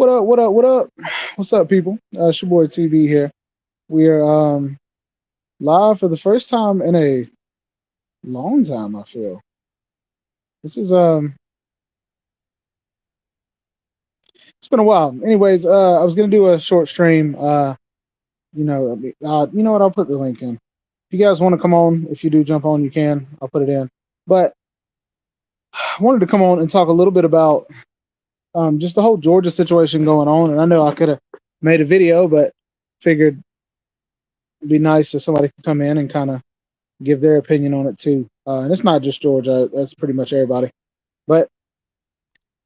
What up? What up? What up? What's up, people? It's your boy TB here. We are live for the first time in a long time. I feel this is it's been a while. Anyways, I was gonna do a short stream. You know what? I'll put the link in. If you guys want to come on, if you do jump on, you can. I'll put it in. But I wanted to come on and talk a little bit about just the whole Georgia situation going on. And I know I could have made a video, but figured it'd be nice if somebody could come in and kind of give their opinion on it too. And it's not just Georgia; that's pretty much everybody. But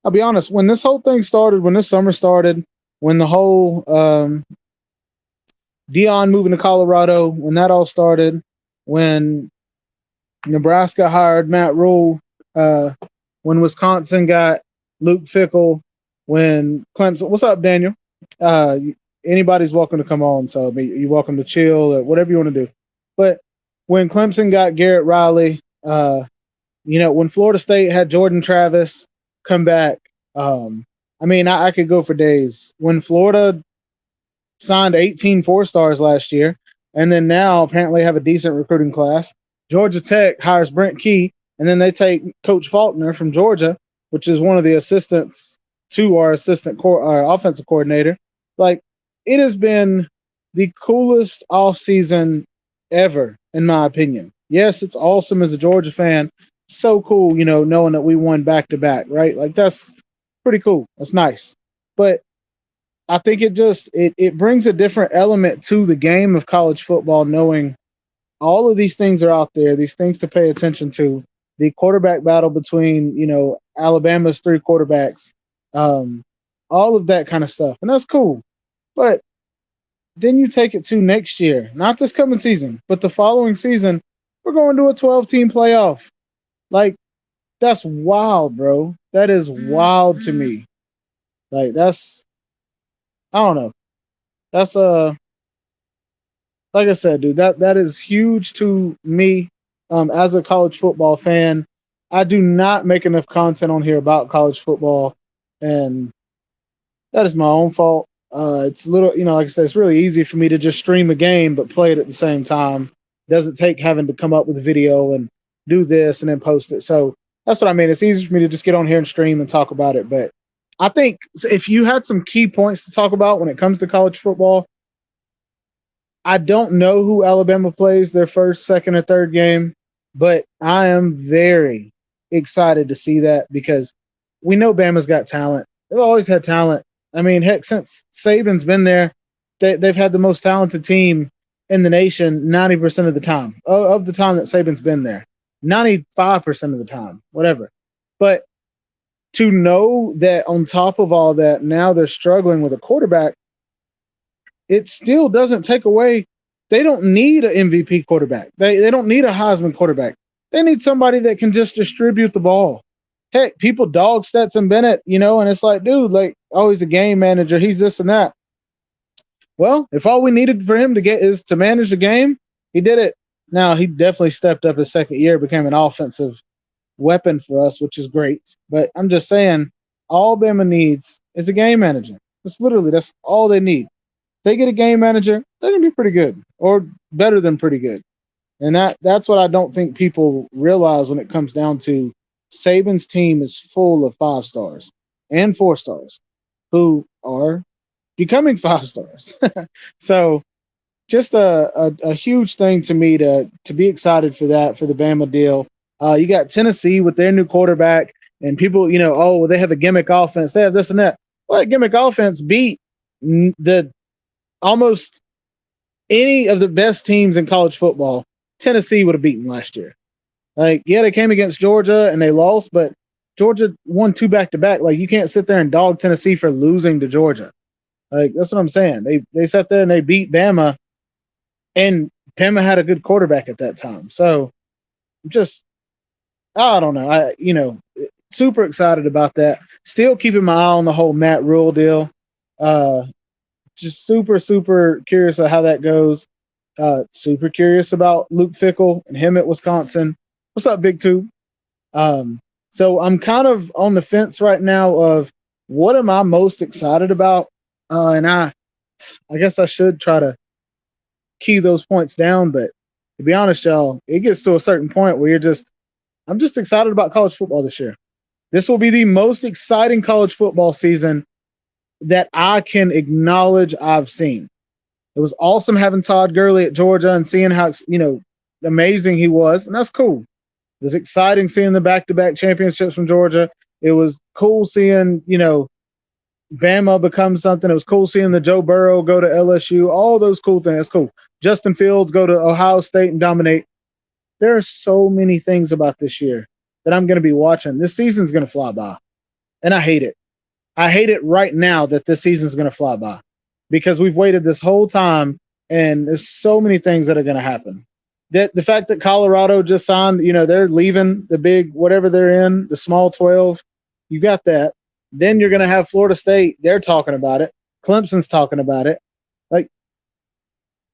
I'll be honest, when this whole thing started, when this summer started, when the whole Dion moving to Colorado, when that all started, when Nebraska hired Matt Rule, when Wisconsin got Luke Fickell, when Clemson, what's up, Daniel? Anybody's welcome to come on, so you're welcome to chill or whatever you want to do. But when Clemson got Garrett Riley, when Florida State had Jordan Travis come back, I could go for days. When Florida signed 18 4-stars last year, and then now apparently have a decent recruiting class. Georgia Tech hires Brent Key, and then they take Coach Faulkner from Georgia, which is one of the assistants to our our offensive coordinator. Like, it has been the coolest offseason ever, in my opinion. Yes, it's awesome as a Georgia fan. So cool, knowing that we won back-to-back, right? Like, that's pretty cool. That's nice. But I think it brings a different element to the game of college football, knowing all of these things are out there, these things to pay attention to. The quarterback battle between, Alabama's 3 quarterbacks, all of that kind of stuff. And that's cool. But then you take it to next year, not this coming season, but the following season, we're going to a 12-team playoff. Like, that's wild, bro. That is wild to me. Like, I don't know. That's like I said, dude, that is huge to me as a college football fan. I do not make enough content on here about college football, and that is my own fault. It's a little, like I said, it's really easy for me to just stream a game but play it at the same time. It doesn't take having to come up with a video and do this and then post it. So that's what I mean. It's easy for me to just get on here and stream and talk about it. But I think if you had some key points to talk about when it comes to college football, I don't know who Alabama plays their first, second, or third game, but I am very excited to see that because we know Bama's got talent. They've always had talent. I mean, heck, since Saban's been there, they've had the most talented team in the nation 90% of the time. Of the time that Saban's been there. 95% of the time, whatever. But to know that on top of all that, now they're struggling with a quarterback, it still doesn't take away. They don't need an MVP quarterback. They don't need a Heisman quarterback. They need somebody that can just distribute the ball. Heck, people dog Stetson Bennett, and it's like, dude, like, oh, he's a game manager. He's this and that. Well, if all we needed for him to get is to manage the game, he did it. Now, he definitely stepped up his second year, became an offensive weapon for us, which is great. But I'm just saying, all Bama needs is a game manager. That's all they need. They get a game manager, they're gonna be pretty good, or better than pretty good. And that's what I don't think people realize when it comes down to Saban's team is full of 5-stars and 4-stars who are becoming 5-stars. So just a huge thing to me to be excited for that, for the Bama deal. You got Tennessee with their new quarterback, and people, they have a gimmick offense. They have this and that. Well, that gimmick offense beat the almost any of the best teams in college football. Tennessee would have beaten last year. Like, yeah, they came against Georgia and they lost, but Georgia won 2 back-to-back. Like, you can't sit there and dog Tennessee for losing to Georgia. Like, that's what I'm saying. They sat there and they beat Bama, and Bama had a good quarterback at that time. So, I don't know. Super excited about that. Still keeping my eye on the whole Matt Rule deal. Just super, super curious of how that goes. Super curious about Luke Fickell and him at Wisconsin. What's up, Big Two? So I'm kind of on the fence right now of What am I most excited about? And I guess I should try to key those points down, but to be honest, y'all, it gets to a certain point where I'm just excited about college football this year. This will be the most exciting college football season that I can acknowledge I've seen. It was awesome having Todd Gurley at Georgia and seeing how amazing he was, and that's cool. It was exciting seeing the back-to-back championships from Georgia. It was cool seeing Bama become something. It was cool seeing the Joe Burrow go to LSU. All those cool things. That's cool. Justin Fields go to Ohio State and dominate. There are so many things about this year that I'm going to be watching. This season's going to fly by, and I hate it. I hate it right now that this season's going to fly by because we've waited this whole time, and there's so many things that are going to happen. That the fact that Colorado just signed, they're leaving the big whatever they're in, the small 12. You got that. Then you're going to have Florida State. They're talking about it. Clemson's talking about it. Like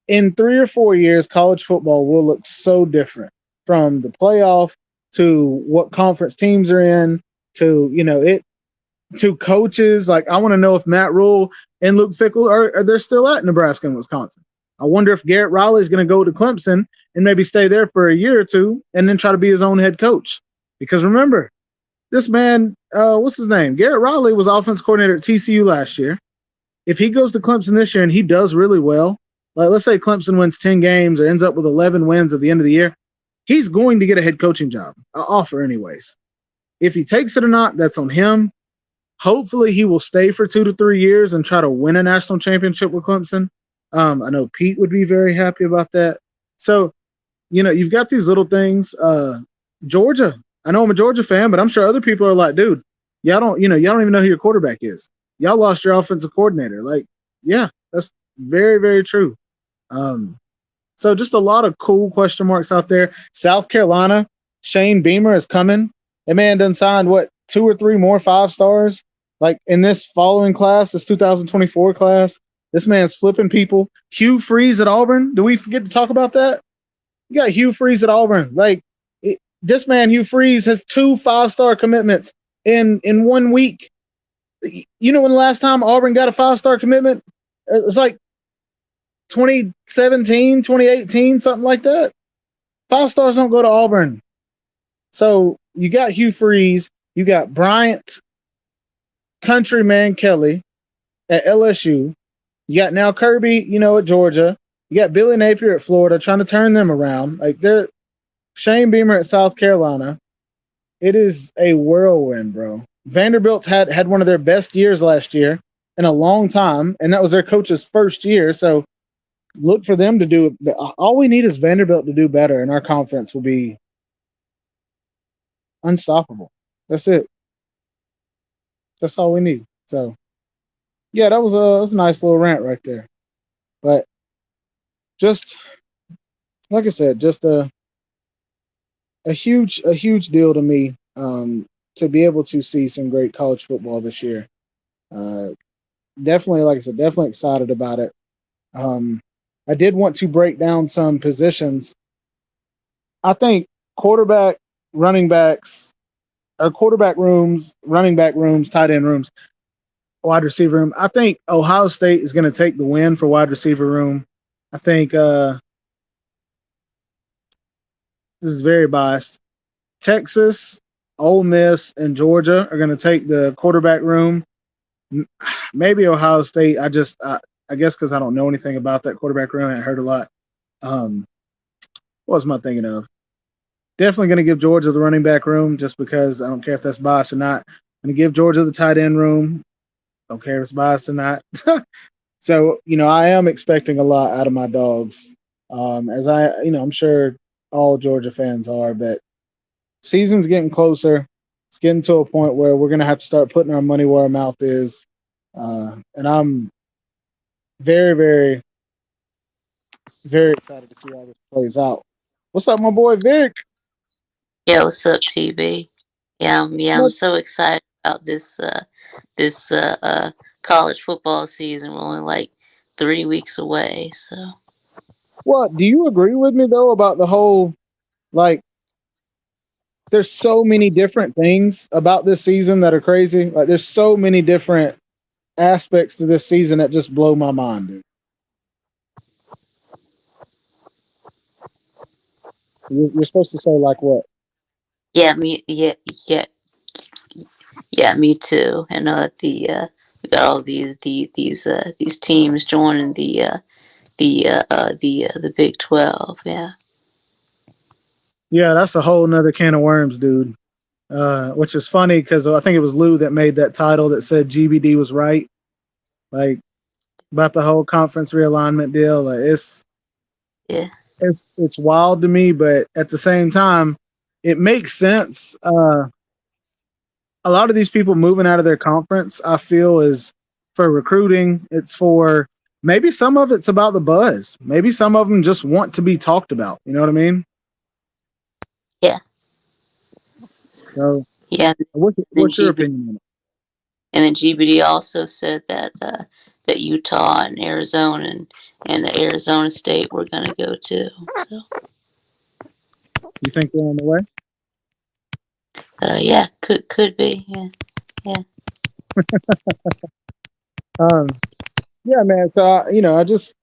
in 3 or 4 years, college football will look so different from the playoff to what conference teams are in to to coaches. Like I want to know if Matt Rule and Luke Fickell are they're still at Nebraska and Wisconsin. I wonder if Garrett Riley is going to go to Clemson and maybe stay there for a year or two and then try to be his own head coach. Because remember, this man, what's his name? Garrett Riley was offense coordinator at TCU last year. If he goes to Clemson this year and he does really well, like let's say Clemson wins 10 games or ends up with 11 wins at the end of the year, he's going to get a head coaching job, an offer anyways. If he takes it or not, that's on him. Hopefully he will stay for 2 to 3 years and try to win a national championship with Clemson. I know Pete would be very happy about that. So, you've got these little things. Georgia, I know I'm a Georgia fan, but I'm sure other people are like, dude, y'all don't even know who your quarterback is. Y'all lost your offensive coordinator. Like, yeah, that's very, very true. So just a lot of cool question marks out there. South Carolina, Shane Beamer is coming. That man done signed, 2 or 3 more 5-stars? Like in this following class, this 2024 class, this man's flipping people. Hugh Freeze at Auburn. Do we forget to talk about that? You got Hugh Freeze at Auburn. Like this man, Hugh Freeze, has 2 5-star commitments in 1 week. You know when the last time Auburn got a 5-star commitment? It's like 2017, 2018, something like that. 5 stars don't go to Auburn. So you got Hugh Freeze, you got Bryant Countryman Kelly at LSU. You got now Kirby, at Georgia. You got Billy Napier at Florida trying to turn them around. Like they're Shane Beamer at South Carolina. It is a whirlwind, bro. Vanderbilt had one of their best years last year in a long time, and that was their coach's first year. So look for them to do it. All we need is Vanderbilt to do better, and our conference will be unstoppable. That's it. That's all we need. So, yeah, that was a nice little rant right there. But just like I said, just a huge deal to me to be able to see some great college football this year. Definitely, like I said, definitely excited about it. I did want to break down some positions. I think quarterback, running backs, or quarterback rooms, running back rooms, tight end rooms, wide receiver room. I think Ohio State is going to take the win for wide receiver room. I think this is very biased. Texas, Ole Miss, and Georgia are going to take the quarterback room. Maybe Ohio State. I guess because I don't know anything about that quarterback room. I heard a lot. What was I thinking of? Definitely going to give Georgia the running back room just because I don't care if that's biased or not. I'm going to give Georgia the tight end room. Don't care if it's biased or not. So, I am expecting a lot out of my dogs. As I'm sure all Georgia fans are, but season's getting closer. It's getting to a point where we're going to have to start putting our money where our mouth is. And I'm very, very, very excited to see how this plays out. What's up, my boy Vic? Yeah, what's up, TB? I'm so excited about this college football season. We're only like 3 weeks away, so. Well, do you agree with me though about the whole like there's so many different things about this season that are crazy. Like there's so many different aspects to this season that just blow my mind, dude. You're supposed to say like what? Yeah, yeah, yeah, me too. I know that we got all these teams joining the Big 12. Yeah, Yeah, that's a whole nother can of worms, dude. Which is funny because I think it was Lou that made that title that said GBD was right, like about the whole conference realignment deal. Like yeah, it's wild to me, but at the same time, it makes sense. A lot of these people moving out of their conference, I feel, is for recruiting. It's for maybe some of it's about the buzz. Maybe some of them just want to be talked about. You know what I mean? yeah, So, yeah. Then what's your GBD opinion on it? and then GBD also said that that Utah and Arizona and the Arizona State were going to go too. So You think they're on the way? yeah, could be. Yeah, yeah, Um, yeah, man. So, I just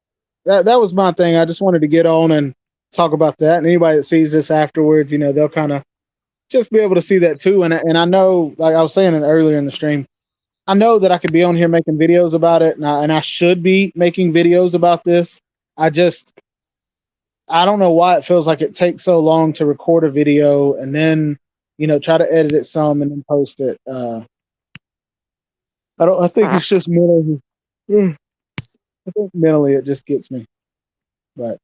that was my thing. I just wanted to get on and talk about that. And anybody that sees this afterwards, they'll kind of just be able to see that too. And I know, like I was saying earlier in the stream, I know that I could be on here making videos about it, and I should be making videos about this. I just I don't know why it feels like it takes so long to record a video and then try to edit it some and then post it. I don't. I think it's just mentally. I think mentally it just gets me, but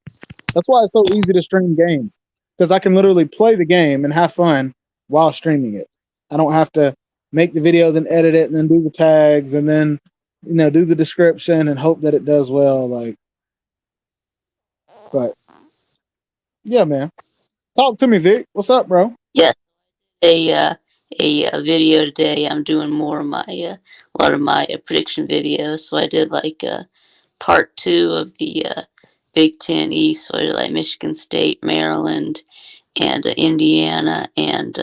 that's why it's so easy to stream games because I can literally play the game and have fun while streaming it. I don't have to make the video, then edit it, and then do the tags, and then do the description and hope that it does well. Like, but yeah, man. Talk to me, Vic. What's up, bro? yeah. A video today. I'm doing more of my a lot of my prediction videos. So I did like part two of the Big Ten East. So I did like Michigan State, Maryland, and Indiana, and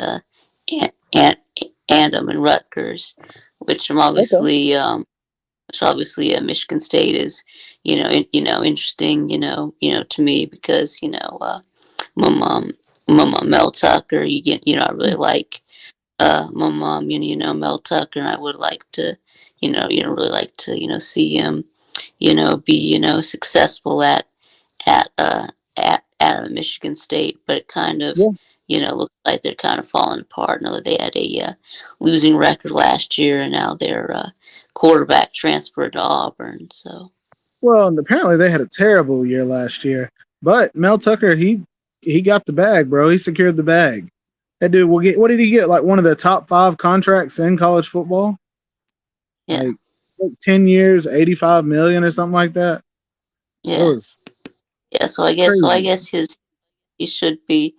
and Rutgers, which I'm Okay. obviously Michigan State is interesting to me because my mom Mel Tucker. I really like my mom, Mel Tucker, and I would like to, really like to, see him, be, successful at, uh, at Michigan State, but it kind of, Yeah. looks like they're kind of falling apart. Now that they had a losing record last year, and now their quarterback transferred to Auburn. So Well, and apparently they had a terrible year last year, but Mel Tucker he got the bag, bro. He secured the bag. That dude will get. What did he get? Like one of the top 5 contracts in college football. yeah, Like 10 years, 85 million or something like that. It yeah, was yeah. So I crazy. guess he should be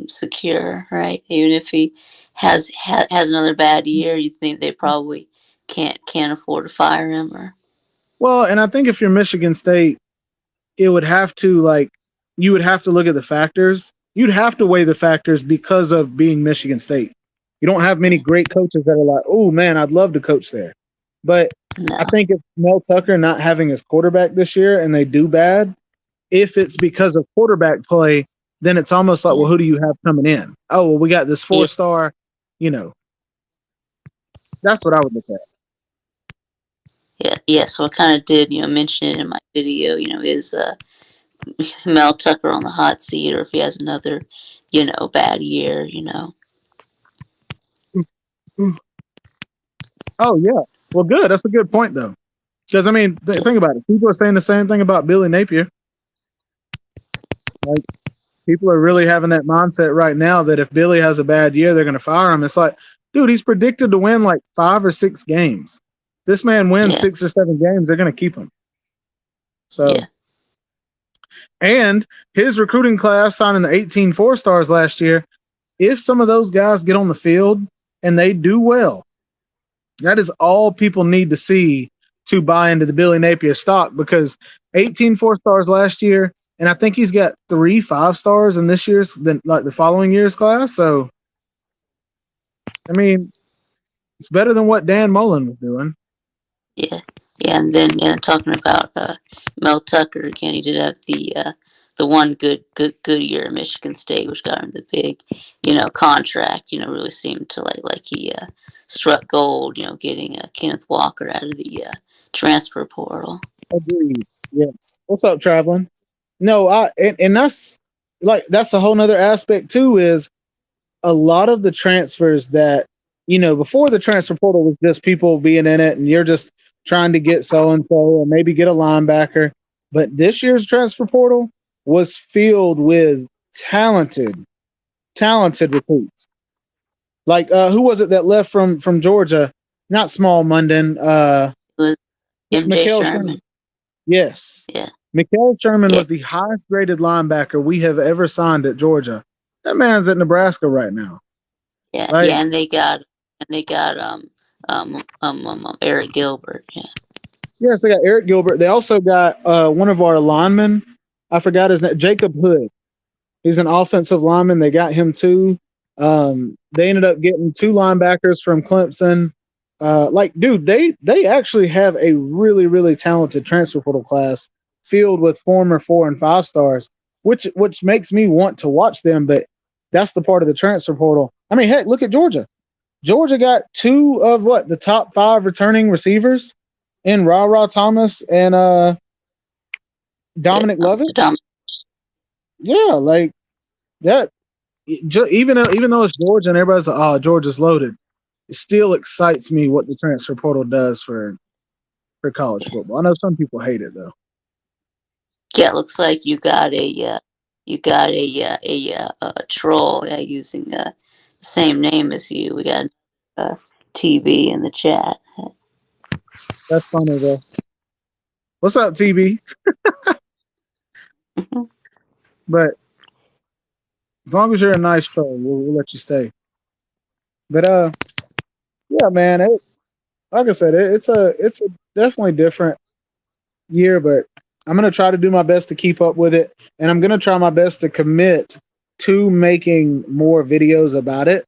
secure, right? Even if he has another bad year, you think they probably can't afford to fire him, or Well, and I think if you're Michigan State, it would have to like you would have to look at the factors. You'd have to weigh the factors because of being Michigan State. You don't have many yeah, great coaches that are like, oh man, I'd love to coach there. But I no, think if Mel Tucker not having his quarterback this year and they do bad, if it's because of quarterback play, then it's almost like, well, yeah, who do you have coming in? Oh, well, we got this yeah, 4 star. You know, that's what I would look at. yeah, yeah. So I kind of did mention it in my video. Is Mel Tucker on the hot seat, or if he has another bad year, Oh yeah. Well, good. That's a good point though. Because I mean, yeah, think about it. People are saying the same thing about Billy Napier. Like people are really having that mindset right now that if Billy has a bad year, they're going to fire him. It's like, dude, he's predicted to win like 5 or 6 games. This man wins yeah, 6 or 7 games, they're going to keep him. So, yeah, and his recruiting class signing the 18 4 stars last year. If some of those guys get on the field and they do well, that is all people need to see to buy into the Billy Napier stock because 18 4 stars last year, and I think he's got 3 5 stars in this year's, then like the following year's class. So I mean, it's better than what Dan Mullen was doing. Yeah, yeah, and then talking about Mel Tucker again, he did have the one good year at Michigan State, which got him the big contract. Really seemed to like he struck gold. Getting Kenneth Walker out of the transfer portal. Agreed. Yes. What's up, traveling? No, and that's that's a whole nother aspect too. Is a lot of the transfers that before the transfer portal was just people being in it, and you're just trying to get so and so, or maybe get a linebacker. But this year's transfer portal was filled with talented, talented recruits. Like who was it that left from Georgia? Not Small Munden. It was MJ Mikael Sherman. Sherman. Yes. Yeah, Mikael Sherman yeah, was the highest graded linebacker we have ever signed at Georgia. That man's at Nebraska right now. yeah, Like, yeah, and they got Eric Gilbert. Yeah, yes, they got Eric Gilbert. They also got one of our linemen. I forgot his name, Jacob Hood. He's an offensive lineman. They got him too. They ended up getting 2 linebackers from Clemson. Dude, they actually have a really really talented transfer portal class filled with former 4 and 5 stars, which makes me want to watch them. But that's the part of the transfer portal. I mean, heck, look at Georgia. Georgia got 2 of the top 5 returning receivers in Ra Thomas and yeah. Dominic Lovett. Dom, Yeah, like that. Even though it's Georgia and everybody's like, "Oh, Georgia's loaded," it still excites me what the transfer portal does for college football. I know some people hate it though. Yeah, it looks like you got a troll using the same name as you. We got uh, TV in the chat. That's funny though. What's up, TB? But as long as you're a nice troll, we'll let you stay. But yeah, man. Like I said, it's a definitely different year, but I'm gonna try to do my best to keep up with it, and I'm gonna try my best to commit to making more videos about it.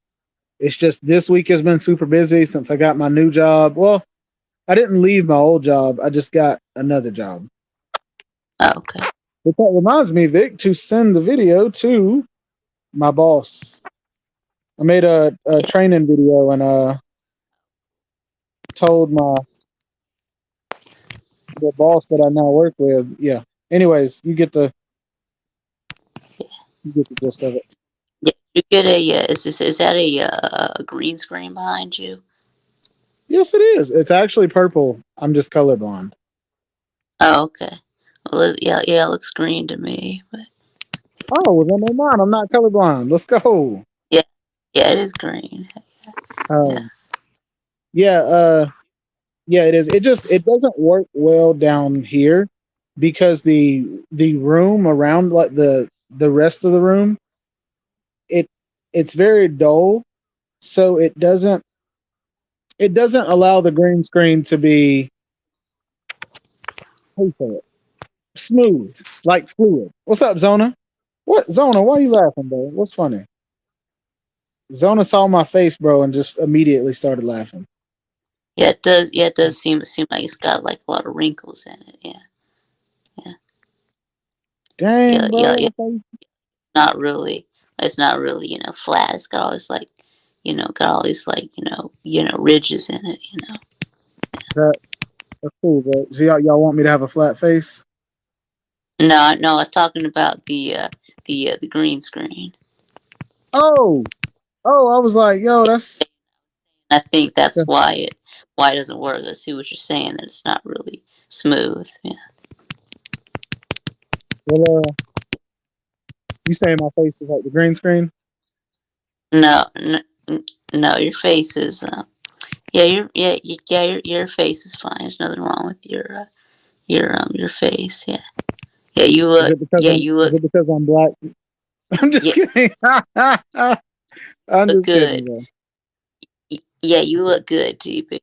It's just this week has been super busy since I got my new job. Well, I didn't leave my old job. I just got another job. Oh, okay. But that reminds me, Vic, to send the video to my boss. I made a Yeah, training video and told the boss that I now work with. Yeah. Anyways, you get the gist of it. yeah. You get a is that a green screen behind you? Yes, it is. It's actually purple. I'm just colorblind. Oh, okay. Well, yeah, it looks green to me. But Oh, well then never mind. I'm not colorblind. Let's go. yeah, yeah, it is green. Yeah. Um, yeah, yeah, it is. It doesn't work well down here because the room around like the rest of the room it it's very dull, so it doesn't allow the green screen to be how you say it, smooth like fluid. What's up, Zona? What Zona? Why are you laughing, bro? What's funny? Zona saw my face, bro, and just immediately started laughing. Yeah, it does. Yeah, it does seem like it's got like a lot of wrinkles in it. Yeah, yeah, yeah, Dang, yeah, bro. yeah. I thought Not really. It's not really flat. It's got all this got all these ridges in it. that's cool, bro. So y'all want me to have a flat face? No, no, I was talking about the green screen. Oh, oh, I was like, yo, I think that's that's why it doesn't work. I see what you're saying. That it's not really smooth. Yeah. well, you saying my face is like the green screen? No, no, no. Your face is. Yeah, your face is fine. There's nothing wrong with your face. Yeah, yeah. You Is look. it because Yeah, you look. I'm black? I'm just Yeah, kidding. I'm look just kidding, good. bro. Yeah, you look good, GB.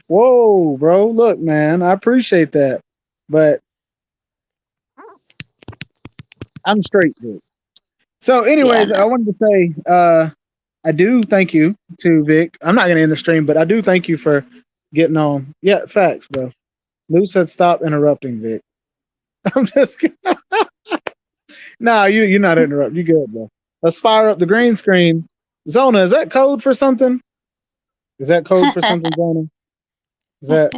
Whoa, bro. Look, man, I appreciate that. But I'm straight, Vic. So, Yeah, I anyways, I know. wanted to say, I do thank you to Vic. I'm not going to end the stream, but I do thank you for getting on. Yeah, facts, bro. Lou said stop interrupting, Vic. I'm just kidding. Nah, you're not interrupting. You good, bro. Let's fire up the green screen. Zona, is that code for something? Is that code for something, Zona? Is that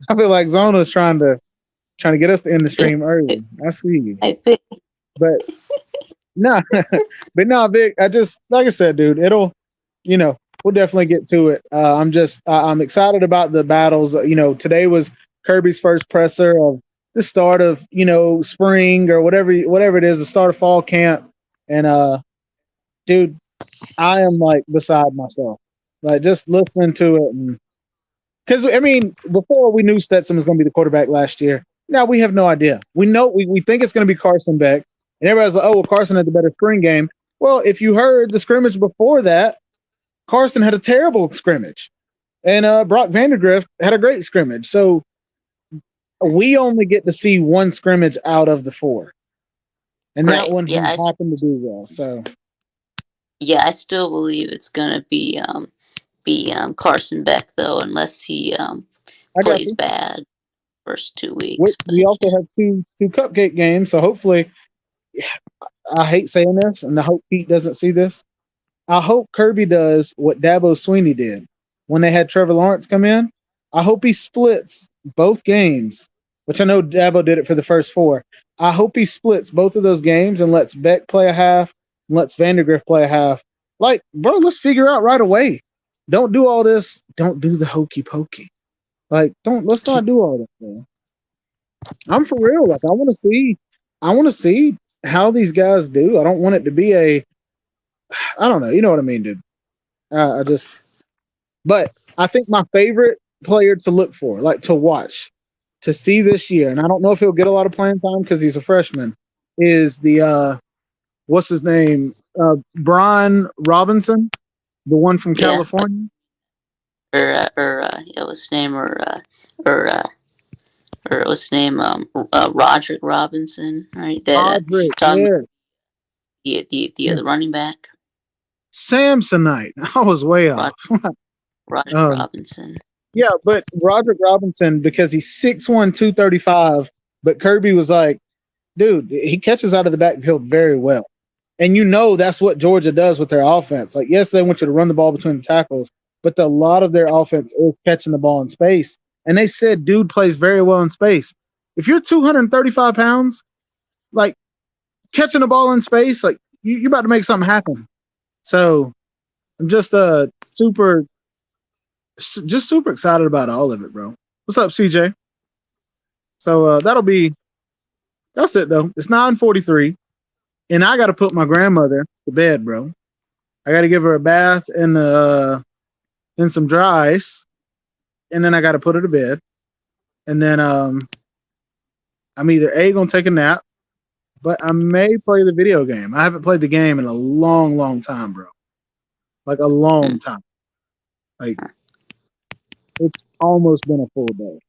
I feel like Zona's trying to get us to end the stream early. I see you. I think But no, but no, Vic, I just like I said, dude, it'll we'll definitely get to it. I'm excited about the battles. Today was Kirby's first presser of the start of spring or whatever it is, the start of fall camp. And dude, I am like beside myself, like just listening to it. And because I mean, before we knew Stetson was going to be the quarterback last year, now we have no idea. We know we think it's going to be Carson Beck, and everybody's like, "Oh, well, Carson had the better spring game." Well, if you heard the scrimmage before that, Carson had a terrible scrimmage, and Brock Vandegrift had a great scrimmage. So we only get to see one scrimmage out of the four, and that right. one he happened to do well. So Yeah, I still believe it's gonna be Carson Beck though, unless he I got plays you. bad first 2 weeks. We But also have two cupcake games, so hopefully, I hate saying this, and I hope Pete doesn't see this. I hope Kirby does what Dabo Sweeney did when they had Trevor Lawrence come in. I hope he splits both games, which I know Dabo did it for the first four. I hope he splits both of those games and lets Beck play a half and lets Vandegrift play a half. Like, bro, let's figure out right away. Don't do all this. Don't do the hokey pokey. Like, let's not do all that, man. I'm for real. Like, I want to see how these guys do. I don't want it to be I don't know. You know what I mean, dude. I just, but I think my favorite player to look for, like to watch, to see this year, and I don't know if he'll get a lot of playing time because he's a freshman, is the what's his name, Brian Robinson, the one from yeah, California. yeah, what's his name, or what's his name, Roderick Robinson, right? That Roderick, talking about yeah, the yeah. other running back, Samsonite. I was way Rod, off. Roderick um, Robinson. yeah, but Roderick Robinson, because he's 6'1", 235, but Kirby was like, dude, he catches out of the backfield very well. And that's what Georgia does with their offense. Like, yes, they want you to run the ball between the tackles, but a lot of their offense is catching the ball in space. And they said, dude plays very well in space. If you're 235 pounds, like catching the ball in space, like you're about to make something happen. So I'm just super excited about all of it, bro. What's up, CJ? So that's it though. It's 9:43, and I got to put my grandmother to bed, bro. I got to give her a bath in some dry ice, and then I got to put her to bed. And then I'm either gonna take a nap, but I may play the video game. I haven't played the game in a long, long time, bro. Like a long Mm. time. Like it's almost been a full day.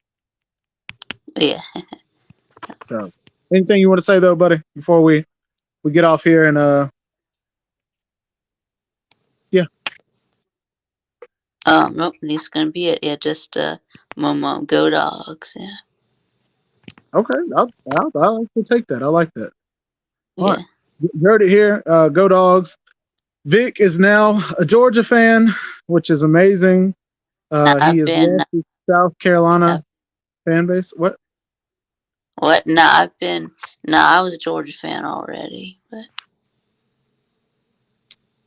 Yeah. So, anything you want to say though, buddy, before we get off here and yeah. Nope, this is gonna be it. Yeah, just mom, go dogs. Yeah, Okay, I'll actually take that. I like that. All right, yeah. you heard it here. Go Dogs. Vic is now a Georgia fan, which is amazing. Now He I've has been, left the South Carolina I've, fan base. What? what? No, I've been. No, I was a Georgia fan already, but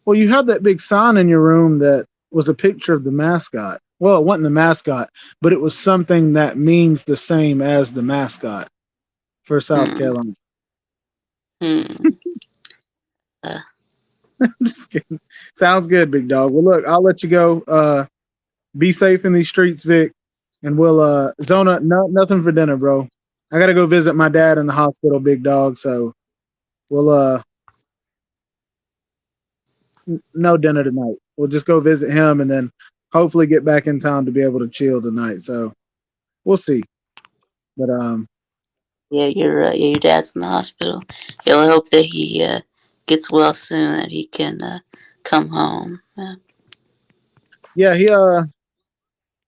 Well, you had that big sign in your room that was a picture of the mascot. Well, it wasn't the mascot, but it was something that means the same as the mascot for South hmm, Carolina. hmm. Uh, Just kidding. Sounds good, big dog. Well, look, I'll let you go. Be safe in these streets, Vic. And we'll Zona, nothing for dinner, bro. I gotta go visit my dad in the hospital, big dog. So we'll no dinner tonight. We'll just go visit him and then hopefully get back in town to be able to chill tonight. So we'll see. But Yeah, your dad's in the hospital. Yeah, I hope that he gets well soon, that he can come home. Yeah,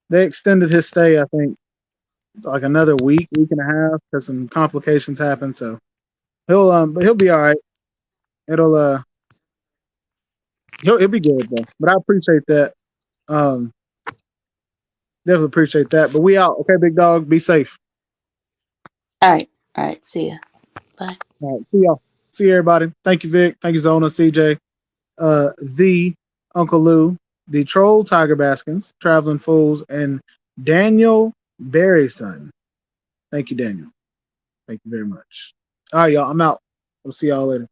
they extended his stay. I think like another week and a half, because some complications happened. So but he'll be all right. It'll he'll be good though. But I appreciate that. Um, definitely appreciate that. But we out. Okay, big dog. Be safe. All right. See ya. Bye. All right. See y'all. See everybody. Thank you, Vic. Thank you, Zona, CJ, the Uncle Lou, the Troll Tiger Baskins, Traveling Fools, and Daniel Berryson. Thank you, Daniel. Thank you very much. All right, y'all. I'm out. We'll see y'all later.